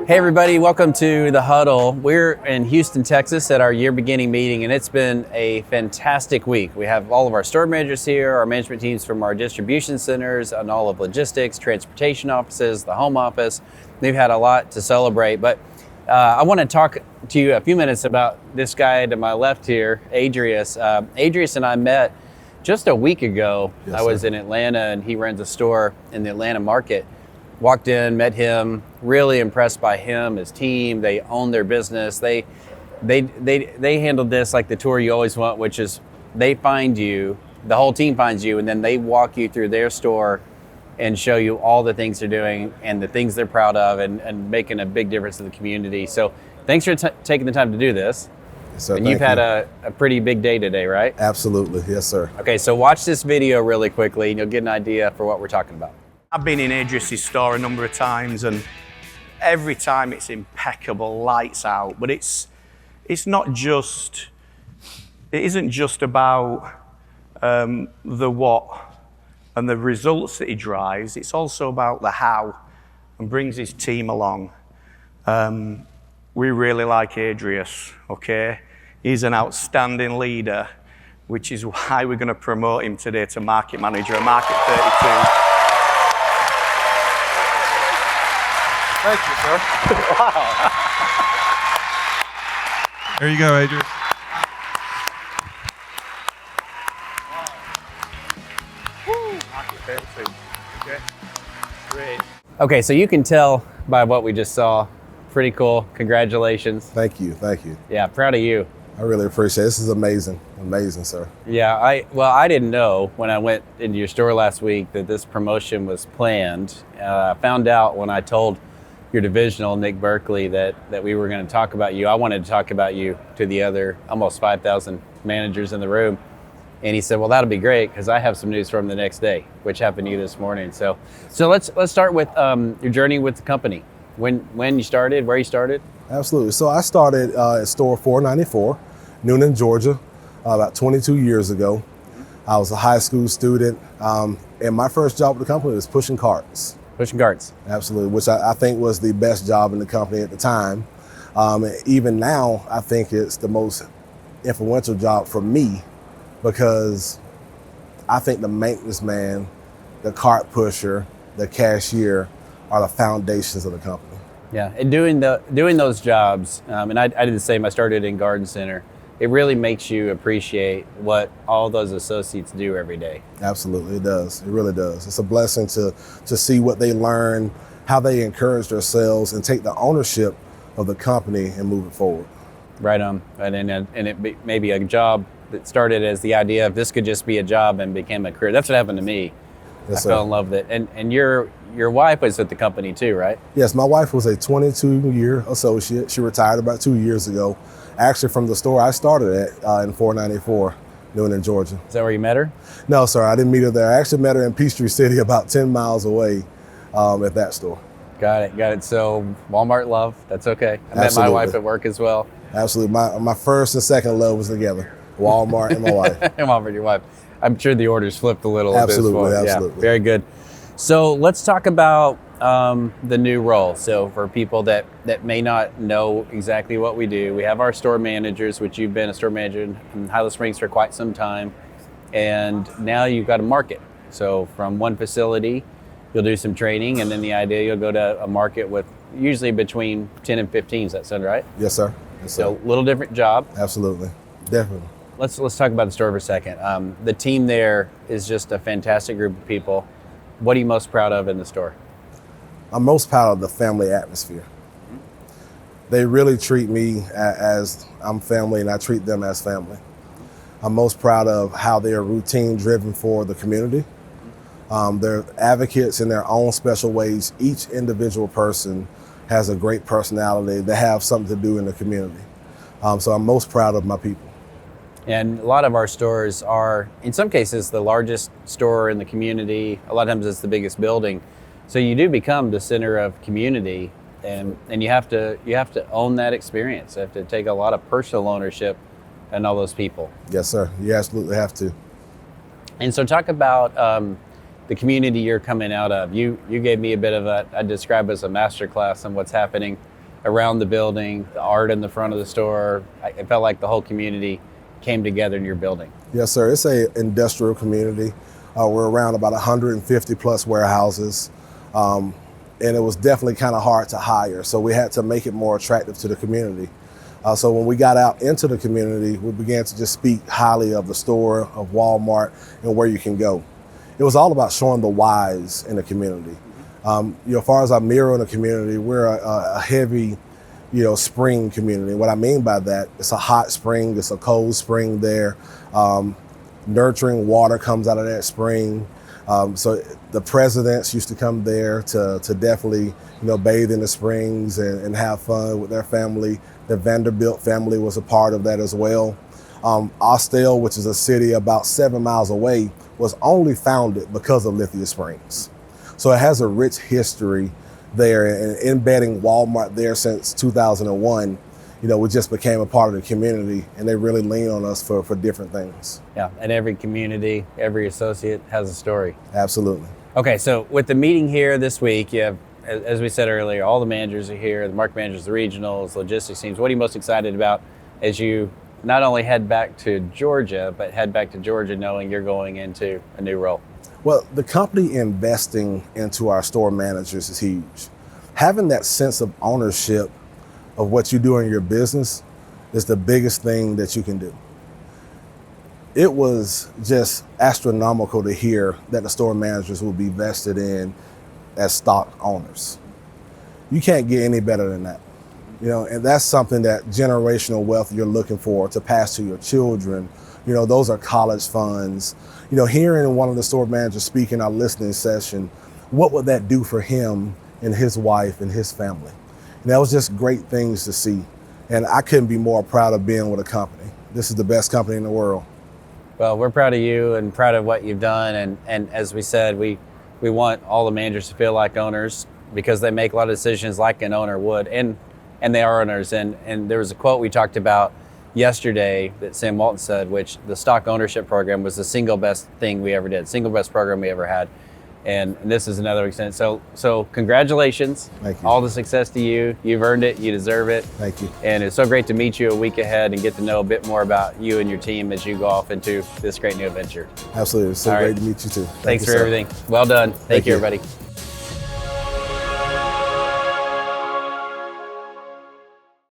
Hey everybody, welcome to the Huddle. We're in Houston, Texas at our year beginning meeting, and it's been a fantastic week. We have all of our store managers here, our management teams from our distribution centers, and all of logistics, transportation offices, the home office. They've had a lot to celebrate, but I want to talk to you a few minutes about this guy to my left here, Adrias. Adrias and I met just a week ago. Yes, I was sir. in Atlanta, and he runs a store in the Atlanta market. Walked in, met him, really impressed by him, his team. They own their business. They handled this like the tour you always want, which is they find you, the whole team finds you, and then they walk you through their store and show you all the things they're doing and the things they're proud of and making a big difference in the community. So thanks for taking the time to do this. Yes, sir. And you've had a pretty big day today, right? Absolutely, yes, sir. Okay, so watch this video really quickly and you'll get an idea for what we're talking about. I've been in Adrias' store a number of times, and every time it's impeccable, lights out. But it isn't just about the what and the results that he drives. It's also about the how and brings his team along. We really like Adrias, okay? He's an outstanding leader, which is why we're going to promote him today to market manager at Market 32. Thank you, sir. Wow. There you go, Adrian. Market 32. Okay. Great. Okay, so you can tell by what we just saw. Pretty cool. Congratulations. Thank you, thank you. Yeah, proud of you. I really appreciate it. This is amazing, amazing, sir. Yeah, I didn't know when I went into your store last week that this promotion was planned. I found out when I told your divisional, Nick Berkeley, that we were going to talk about you. I wanted to talk about you to the other almost 5,000 managers in the room. And he said, well, that'll be great because I have some news from the next day, which happened to you this morning. So let's start with your journey with the company. When you started, where you started? Absolutely. So I started at store 494, Noonan, Georgia, about 22 years ago. I was a high school student, and my first job with the company was pushing carts. Pushing carts. Absolutely, which I think was the best job in the company at the time. Even now, I think it's the most influential job for me because I think the maintenance man, the cart pusher, the cashier are the foundations of the company. Yeah, and doing those jobs, and I did the same. I started in Garden Center. It really makes you appreciate what all those associates do every day. Absolutely, it does. It really does. It's a blessing to see what they learn, how they encourage themselves, and take the ownership of the company and move it forward. Right on. And it may be a job that started as the idea of this could just be a job and became a career. That's what happened to me. Yes, I sir. fell in love with it. And your wife was with the company too, right? Yes, my wife was a 22-year associate. She retired about 2 years ago. Actually, from the store I started at in 494, Noonan, Georgia. Is that where you met her? No, sir, I didn't meet her there. I actually met her in Peachtree City, about 10 miles away at that store. Got it. So Walmart love, that's okay. I met Absolutely. my wife at work as well. Absolutely. My first and second love was together, Walmart and my wife. Walmart, your wife. I'm sure the orders flipped a little Absolutely, at this point. absolutely. Yeah, very good. So let's talk about the new role. So for people that may not know exactly what we do, we have our store managers, which you've been a store manager in Huddle Springs for quite some time. And now you've got a market. So from one facility, you'll do some training, and then the idea you'll go to a market with usually between 10 and 15. Does that sound right? Yes, sir. Yes, sir. So a little different job. Absolutely. Definitely. Let's talk about the store for a second. The team there is just a fantastic group of people. What are you most proud of in the store? I'm most proud of the family atmosphere. They really treat me as I'm family, and I treat them as family. I'm most proud of how they are routine driven for the community. They're advocates in their own special ways. Each individual person has a great personality. They have something to do in the community. So I'm most proud of my people. And a lot of our stores are, in some cases, the largest store in the community. A lot of times it's the biggest building. So you do become the center of community, and you have to own that experience. You have to take a lot of personal ownership and all those people. Yes, sir. You absolutely have to. And so talk about the community you're coming out of. You gave me a bit of I'd describe as a master class on what's happening around the building, the art in the front of the store. It felt like the whole community came together in your building. Yes, sir. It's a industrial community. We're around about 150 plus warehouses. And it was definitely kind of hard to hire. So we had to make it more attractive to the community. So when we got out into the community, we began to just speak highly of the store, of Walmart, and where you can go. It was all about showing the whys in the community. As far as our mirror in the community, we're a heavy, spring community. What I mean by that, it's a hot spring, it's a cold spring there. Nurturing water comes out of that spring. So the presidents used to come there to definitely, bathe in the springs and have fun with their family. The Vanderbilt family was a part of that as well. Austell, which is a city about 7 miles away, was only founded because of Lithia Springs. So it has a rich history there, and embedding Walmart there since 2001, we just became a part of the community, and they really lean on us for different things. Yeah, and every community, every associate has a story. Absolutely. Okay, so with the meeting here this week, you have, as we said earlier, all the managers are here, the market managers, the regionals, logistics teams. What are you most excited about as you not only head back to Georgia, but head back to Georgia knowing you're going into a new role? Well, the company investing into our store managers is huge. Having that sense of ownership of what you do in your business is the biggest thing that you can do. It was just astronomical to hear that the store managers will be vested in as stock owners. You can't get any better than that. And that's something that generational wealth you're looking for to pass to your children. Those are college funds. Hearing one of the store managers speak in our listening session, what would that do for him and his wife and his family? And that was just great things to see. And I couldn't be more proud of being with a company. This is the best company in the world. Well, we're proud of you and proud of what you've done. And as we said, we want all the managers to feel like owners because they make a lot of decisions like an owner would. And they are owners. And there was a quote we talked about yesterday that Sam Walton said, which the stock ownership program was the single best thing we ever did, single best program we ever had. And this is another extent. So congratulations. Thank you. All the success to you. You've earned it. You deserve it. Thank you. And it's so great to meet you a week ahead and get to know a bit more about you and your team as you go off into this great new adventure. Absolutely. It's so All great right. to meet you too. Thanks you, for sir. everything. Well done. Thank you, you. everybody.